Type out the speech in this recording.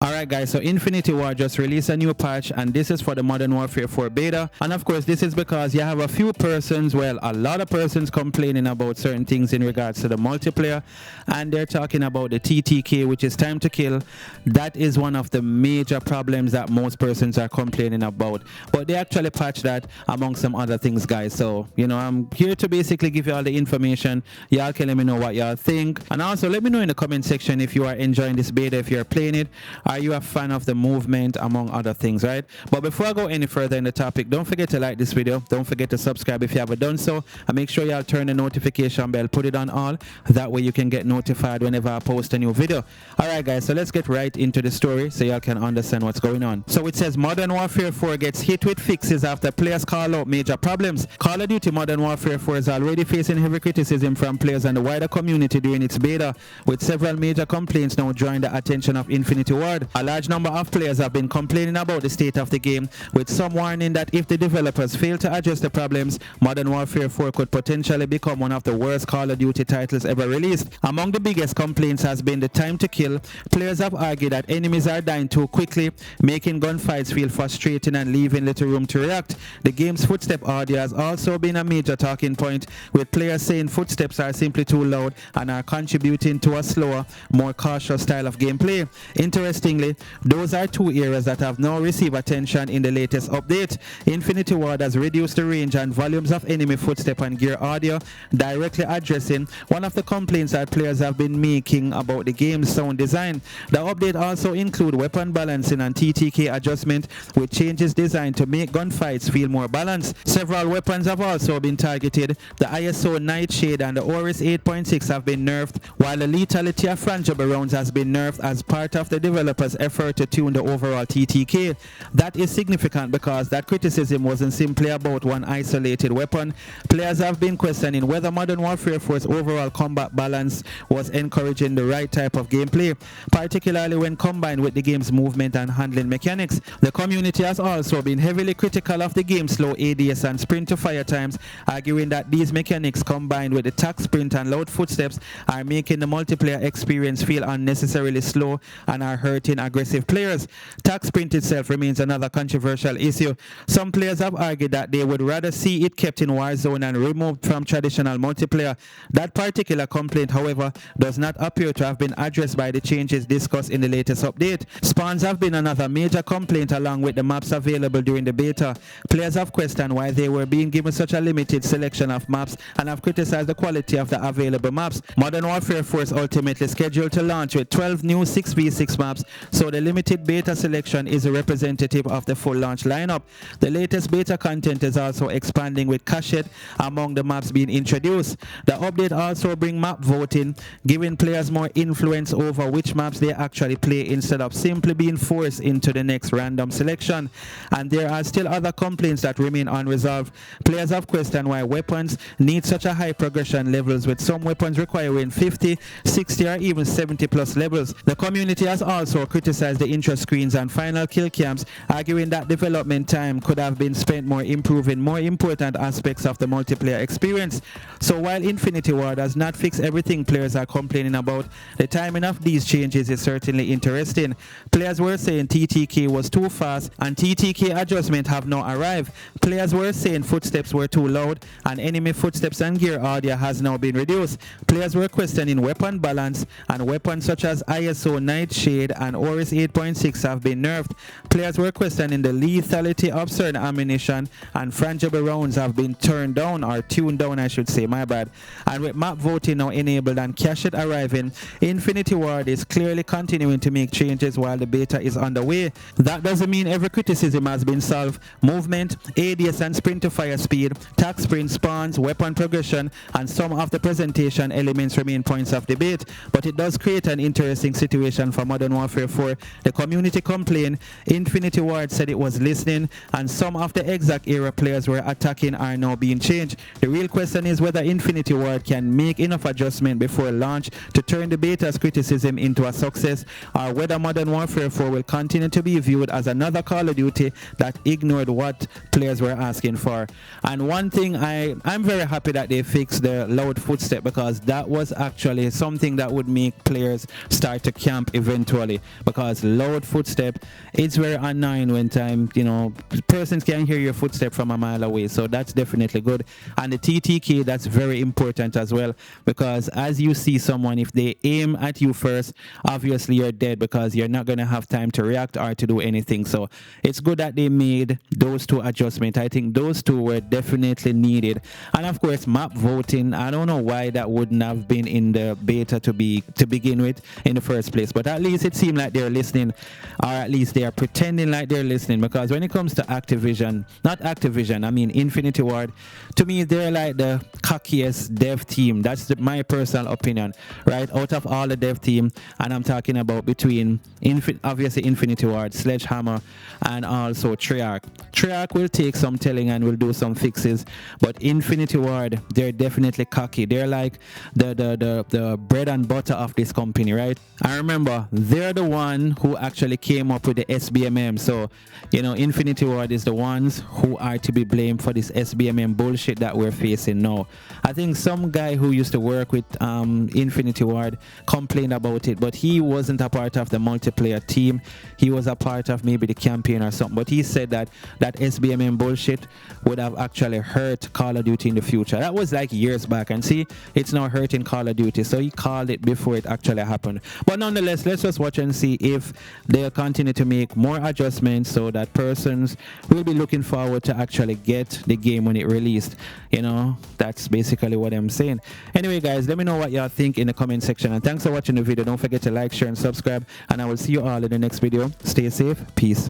Alright guys, so Infinity Ward just released a new patch, and this is for the Modern Warfare 4 beta. And of course this is because you have a few persons, well, a lot of persons complaining about certain things in regards to the multiplayer, and they're talking about the TTK, which is time to kill. That is one of the major problems that most persons are complaining about, but they actually patched that among some other things, guys. So I'm here to basically give you all the information. Y'all can let me know what y'all think, and also let me know in the comment section if you are enjoying this beta, if you're playing it. Are you a fan of the movement, among other things, right? But before I go any further in the topic, don't forget to like this video, don't forget to subscribe if you haven't done so, and make sure y'all turn the notification bell, put it on all, that way you can get notified whenever I post a new video. Alright guys, so let's get right into the story so y'all can understand what's going on. So it says Modern Warfare 4 gets hit with fixes after players call out major problems. Call of Duty Modern Warfare 4 is already facing heavy criticism from players and the wider community during its beta, with several major complaints now drawing the attention of Infinity Ward. A large number of players have been complaining about the state of the game, with some warning that if the developers fail to address the problems, Modern Warfare 4 could potentially become one of the worst Call of Duty titles ever released. Among the biggest complaints has been the time to kill. Players have argued that enemies are dying too quickly, making gunfights feel frustrating and leaving little room to react. The game's footstep audio has also been a major talking point, with players saying footsteps are simply too loud and are contributing to a slower, more cautious style of gameplay. Interestingly, those are two areas that have now received attention in the latest update. Infinity Ward has reduced the range and volumes of enemy footstep and gear audio, directly addressing one of the complaints that players have been making about the game's sound design. The update also includes weapon balancing and TTK adjustment, with changes designed to make gunfights feel more balanced. Several weapons have also been targeted. The ISO Nightshade and the Oris 8.6 have been nerfed, while the lethality of frangible rounds has been nerfed as part of the developers' effort to tune the overall TTK. That is significant because that criticism wasn't simply about one isolated weapon. Players have been questioning whether Modern Warfare 4's overall combat balance was encouraging the right type of gameplay, particularly when combined with the game's movement and handling mechanics. The community has also been heavily critical of the game's slow ADS and sprint to fire times, arguing that these mechanics combined with the tack sprint and loud footsteps are making the multiplayer experience feel unnecessarily slow and are hurting aggressive players. Tack sprint itself remains another controversial issue. Some players have argued that they would rather see it kept in Warzone and removed from traditional multiplayer. That particular complaint, however, does not appear to have been addressed by the changes discussed in the latest update. Spawns have been another major complaint, along with the maps available during the beta. Players have questioned why they were being given such a limited selection of maps and have criticized the quality of the available maps. Modern Warfare 4 is ultimately scheduled to launch with 12 new 6v6 maps, so the limited beta selection is a representative of the full launch lineup. The latest beta content is also expanding, with cachet among the maps being introduced. The update also brings map voting, giving players more influence over which maps they actually play instead of simply being forced into the next random selection. And there are still other complaints that remain unresolved. Players have questioned why weapons need such a high progression levels, with some weapons requiring 50, 60 or even 70 plus levels. The community has also criticized the intro screens and final kill cams, arguing that development time could have been spent more improving more important aspects of the multiplayer experience. So while Infinity Ward does not fix everything players are complaining about, the timing of these changes is certainly interesting. Players were saying TTK was too fast and TTK adjustment have now arrived. Players were saying footsteps were too loud and enemy footsteps and gear audio has now been reduced. Players were questioning weapon balance, and weapons such as ISO Nightshade and Oris 8.6 have been nerfed. Players were questioning the lethality of certain ammunition, and frangible rounds have been turned down, or tuned down I should say, my bad. And with map voting now enabled and cachet arriving, Infinity Ward is clearly continuing to make changes while the beta is underway. That doesn't mean every criticism has been solved. Movement, ADS and sprint to fire speed, tack sprint, spawns, weapon progression, and some of the presentation elements remain points of debate, but it does create an interesting situation for Modern Warfare 4. The community complained, Infinity Ward said it was listening, and some of the exact era players were attacking are now being changed. The real question is whether Infinity Ward can make enough adjustment before launch to turn the beta's criticism into a success, or whether Modern Warfare 4 will continue to be viewed as another Call of Duty that ignored what players were asking for. And one thing, I'm very happy that they fixed the loud footstep, because that was actually something that would make players start to camp eventually. because loud footstep, it's very annoying when time, you know, persons can hear your footstep from a mile away. So that's definitely good. And the TTK, that's very important as well, because as you see someone, if they aim at you first, obviously you're dead because you're not going to have time to react or to do anything. So it's good that they made those two adjustments. I think those two were definitely needed. And of course, map voting, I don't know why that wouldn't have been in the beta to begin with in the first place, but at least it seemed like they're listening, or at least they are pretending like they're listening. Because when it comes to Activision, not Activision, I mean Infinity Ward, to me they're like the cockiest dev team. That's my personal opinion, right? Out of all the dev team, and I'm talking about between obviously Infinity Ward, Sledgehammer, and also Treyarch. Treyarch will take some telling and will do some fixes, but Infinity Ward, they're definitely cocky. They're like the bread and butter of this company, right? I remember they're the one who actually came up with the SBMM. So, you know, Infinity Ward is the ones who are to be blamed for this SBMM bullshit that we're facing now. I think some guy who used to work with Infinity Ward complained about it, but he wasn't a part of the multiplayer team. He was a part of maybe the campaign or something, but he said that that SBMM bullshit would have actually hurt Call of Duty in the future. That was like years back, and see, it's now hurting Call of Duty. So he called it before it actually happened. But nonetheless, let's just watch and see if they'll continue to make more adjustments so that persons will be looking forward to actually get the game when it released. You know, that's basically what I'm saying. Anyway, guys, let me know what y'all think in the comment section, and thanks for watching the video. Don't forget to like, share, and subscribe, and I will see you all in the next video. Stay safe. Peace.